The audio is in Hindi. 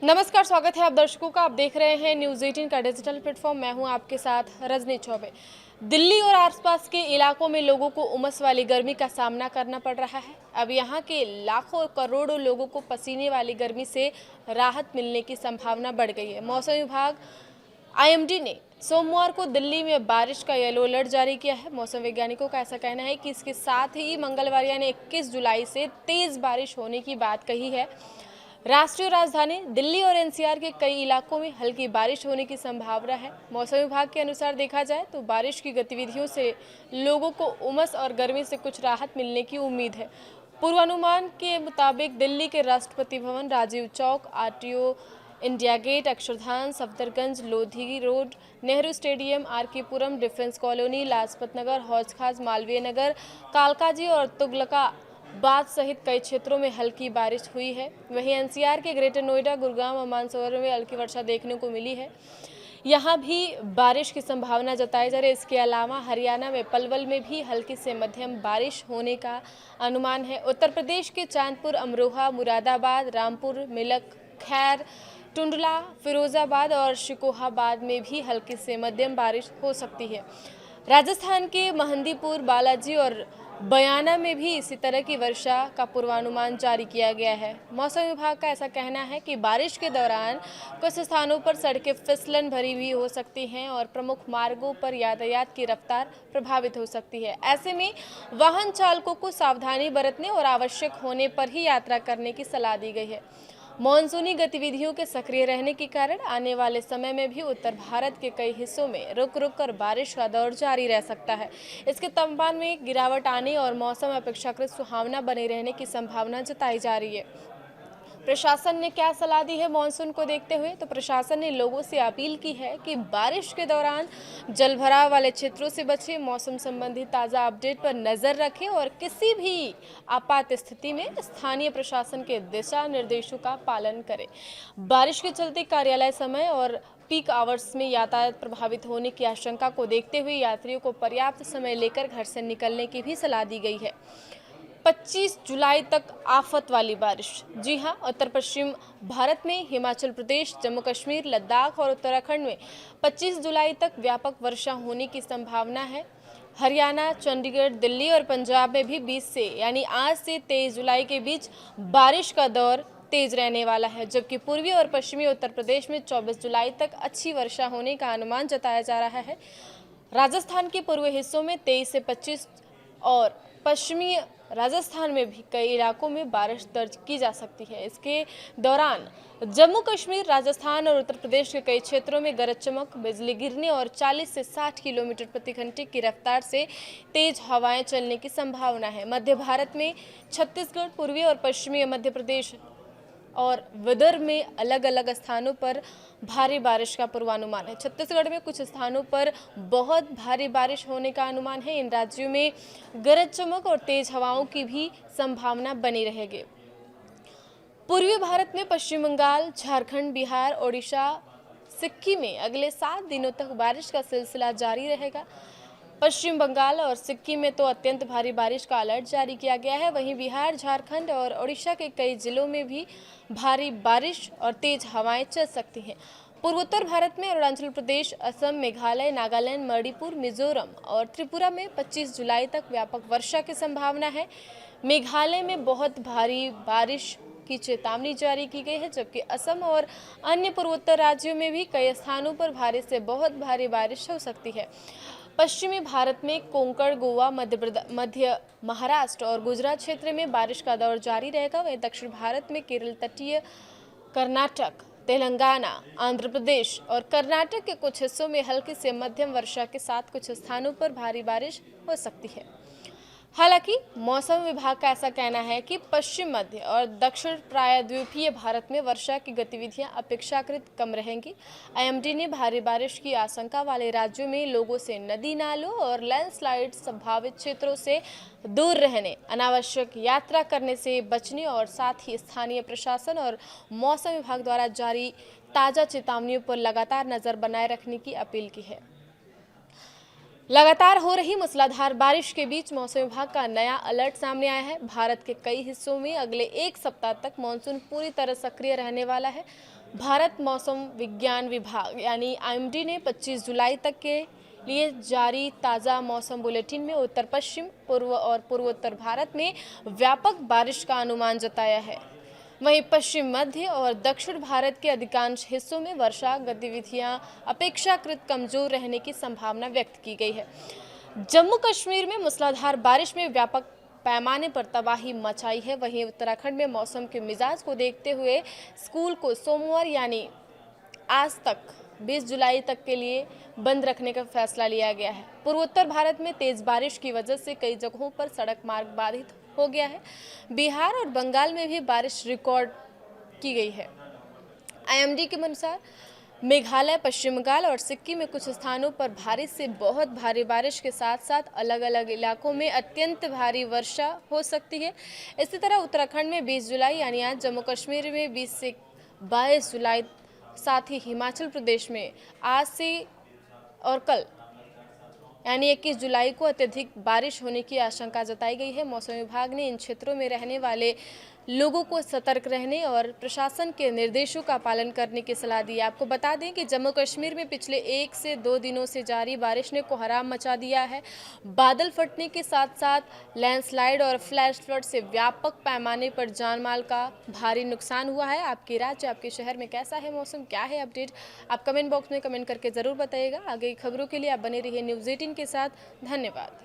नमस्कार, स्वागत है आप दर्शकों का। आप देख रहे हैं न्यूज़ 18 का डिजिटल प्लेटफॉर्म। मैं हूं आपके साथ रजनी चौबे। दिल्ली और आसपास के इलाकों में लोगों को उमस वाली गर्मी का सामना करना पड़ रहा है। अब यहां के लाखों करोड़ों लोगों को पसीने वाली गर्मी से राहत मिलने की संभावना बढ़ गई है। मौसम विभाग आईएमडी ने सोमवार को दिल्ली में बारिश का येलो अलर्ट जारी किया है। मौसम वैज्ञानिकों का ऐसा कहना है कि इसके साथ ही मंगलवार यानी 21 जुलाई से तेज बारिश होने की बात कही है। राष्ट्रीय राजधानी दिल्ली और एनसीआर के कई इलाकों में हल्की बारिश होने की संभावना है। मौसम विभाग के अनुसार देखा जाए तो बारिश की गतिविधियों से लोगों को उमस और गर्मी से कुछ राहत मिलने की उम्मीद है। पूर्वानुमान के मुताबिक दिल्ली के Rashtrapati Bhavan, Rajiv Chowk, RTO, India gate, Akshardham, Safdarjung, Lodhi road, Nehru stadium, R K Puram, defence colony, Lajpat Nagar, Hauz Khas, Malviya Nagar, Kalkaji और तुगलका बाद सहित कई क्षेत्रों में हल्की बारिश हुई है। वहीं एनसीआर के ग्रेटर नोएडा, गुरुग्राम और मानसरोवर में हल्की वर्षा देखने को मिली है। यहां भी बारिश की संभावना जताई जा रही है। इसके अलावा हरियाणा में पलवल में भी हल्की से मध्यम बारिश होने का अनुमान है। उत्तर प्रदेश के चांदपुर, अमरोहा, मुरादाबाद, रामपुर, मिलक, खैर, टुंडला, फिरोजाबाद और शिकोहाबाद में भी हल्की से मध्यम बारिश हो सकती है। राजस्थान के महंदीपुर, बालाजी और बयाना में भी इसी तरह की वर्षा का पूर्वानुमान जारी किया गया है। मौसम विभाग का ऐसा कहना है कि बारिश के दौरान कुछ स्थानों पर सड़कें फिसलन भरी भी हो सकती हैं और प्रमुख मार्गों पर यातायात की रफ्तार प्रभावित हो सकती है। ऐसे में वाहन चालकों को सावधानी बरतने और आवश्यक होने पर ही यात्रा करने की सलाह दी गई है। मॉनसूनी गतिविधियों के सक्रिय रहने के कारण आने वाले समय में भी उत्तर भारत के कई हिस्सों में रुक रुक कर बारिश का दौर जारी रह सकता है। इसके तापमान में गिरावट आने और मौसम अपेक्षाकृत सुहावना बने रहने की संभावना जताई जा रही है। प्रशासन ने क्या सलाह दी है मॉनसून को देखते हुए? तो प्रशासन ने लोगों से अपील की है कि बारिश के दौरान जलभराव वाले क्षेत्रों से बचें, मौसम संबंधी ताज़ा अपडेट पर नज़र रखें और किसी भी आपात स्थिति में स्थानीय प्रशासन के दिशा निर्देशों का पालन करें। बारिश के चलते कार्यालय समय और पीक आवर्स में यातायात प्रभावित होने की आशंका को देखते हुए यात्रियों को पर्याप्त समय लेकर घर से निकलने की भी सलाह दी गई है। 25 जुलाई तक आफत वाली बारिश। जी हां, उत्तर पश्चिम भारत में हिमाचल प्रदेश, जम्मू कश्मीर, लद्दाख और उत्तराखंड में 25 जुलाई तक व्यापक वर्षा होने की संभावना है। हरियाणा, चंडीगढ़, दिल्ली और पंजाब में भी 20 से यानी आज से 23 जुलाई के बीच बारिश का दौर तेज रहने वाला है, जबकि पूर्वी और पश्चिमी उत्तर प्रदेश में 24 जुलाई तक अच्छी वर्षा होने का अनुमान जताया जा रहा है। राजस्थान के पूर्वी हिस्सों में 23 से 25 और पश्चिमी राजस्थान में भी कई इलाकों में बारिश दर्ज की जा सकती है। इसके दौरान जम्मू कश्मीर, राजस्थान और उत्तर प्रदेश के कई क्षेत्रों में गरज चमक, बिजली गिरने और 40 से 60 किलोमीटर प्रति घंटे की रफ्तार से तेज हवाएं चलने की संभावना है। मध्य भारत में छत्तीसगढ़, पूर्वी और पश्चिमी मध्य प्रदेश और विदर्भ में अलग अलग स्थानों पर भारी बारिश का पूर्वानुमान है। छत्तीसगढ़ में कुछ स्थानों पर बहुत भारी बारिश होने का अनुमान है। इन राज्यों में गरज चमक और तेज हवाओं की भी संभावना बनी रहेगी। पूर्वी भारत में पश्चिम बंगाल, झारखंड, बिहार, ओडिशा, सिक्किम में अगले 7 दिनों तक बारिश का सिलसिला जारी रहेगा। पश्चिम बंगाल और सिक्किम में तो अत्यंत भारी बारिश का अलर्ट जारी किया गया है। वहीं बिहार, झारखंड और ओडिशा के कई जिलों में भी भारी बारिश और तेज हवाएं चल सकती हैं। पूर्वोत्तर भारत में अरुणाचल प्रदेश, असम, मेघालय, नागालैंड, मणिपुर, मिजोरम और त्रिपुरा में 25 जुलाई तक व्यापक वर्षा की संभावना है। मेघालय में बहुत भारी बारिश की चेतावनी जारी की गई है, जबकि असम और अन्य पूर्वोत्तर राज्यों में भी कई स्थानों पर भारी से बहुत भारी बारिश हो सकती है। पश्चिमी भारत में कोंकण, गोवा, मध्य महाराष्ट्र और गुजरात क्षेत्र में बारिश का दौर जारी रहेगा। वहीं दक्षिण भारत में केरल तटीय, कर्नाटक, तेलंगाना, आंध्र प्रदेश और कर्नाटक के कुछ हिस्सों में हल्की से मध्यम वर्षा के साथ कुछ स्थानों पर भारी बारिश हो सकती है। हालांकि मौसम विभाग का ऐसा कहना है कि पश्चिम, मध्य और दक्षिण प्रायद्वीपीय भारत में वर्षा की गतिविधियां अपेक्षाकृत कम रहेंगी। आईएमडी ने भारी बारिश की आशंका वाले राज्यों में लोगों से नदी नालों और लैंडस्लाइड संभावित क्षेत्रों से दूर रहने, अनावश्यक यात्रा करने से बचने और साथ ही स्थानीय प्रशासन और मौसम विभाग द्वारा जारी ताज़ा चेतावनियों पर लगातार नजर बनाए रखने की अपील की है। लगातार हो रही मूसलाधार बारिश के बीच मौसम विभाग का नया अलर्ट सामने आया है। भारत के कई हिस्सों में अगले एक सप्ताह तक मानसून पूरी तरह सक्रिय रहने वाला है। भारत मौसम विज्ञान विभाग यानी आईएमडी ने 25 जुलाई तक के लिए जारी ताज़ा मौसम बुलेटिन में उत्तर पश्चिम, पूर्व और पूर्वोत्तर भारत में व्यापक बारिश का अनुमान जताया है। वहीं पश्चिम मध्य और दक्षिण भारत के अधिकांश हिस्सों में वर्षा गतिविधियां अपेक्षाकृत कमजोर रहने की संभावना व्यक्त की गई है। जम्मू कश्मीर में मूसलाधार बारिश में व्यापक पैमाने पर तबाही मचाई है। वहीं उत्तराखंड में मौसम के मिजाज को देखते हुए स्कूल को सोमवार यानी आज तक 20 जुलाई तक के लिए बंद रखने का फैसला लिया गया है। पूर्वोत्तर भारत में तेज बारिश की वजह से कई जगहों पर सड़क मार्ग बाधित हो गया है। बिहार और बंगाल में भी बारिश रिकॉर्ड की गई है। आईएमडी के अनुसार मेघालय, पश्चिम बंगाल और सिक्किम में कुछ स्थानों पर भारी से बहुत भारी बारिश के साथ साथ अलग अलग इलाकों में अत्यंत भारी वर्षा हो सकती है। इसी तरह उत्तराखंड में 20 जुलाई यानी आज, जम्मू कश्मीर में 20 से 22 जुलाई, साथ ही हिमाचल प्रदेश में आज से और कल यानी 21 जुलाई को अत्यधिक बारिश होने की आशंका जताई गई है। मौसम विभाग ने इन क्षेत्रों में रहने वाले लोगों को सतर्क रहने और प्रशासन के निर्देशों का पालन करने की सलाह दी है। आपको बता दें कि जम्मू कश्मीर में पिछले 1 से 2 दिनों से जारी बारिश ने कोहराम मचा दिया है। बादल फटने के साथ साथ लैंडस्लाइड और फ्लैश फ्लड से व्यापक पैमाने पर जान माल का भारी नुकसान हुआ है। आपके राज्य, आपके शहर में कैसा है मौसम, क्या है अपडेट, आप कमेंट बॉक्स में कमेंट करके ज़रूर बताइएगा। आगे की खबरों के लिए आप बने रहिए न्यूज़ 18 के साथ। धन्यवाद।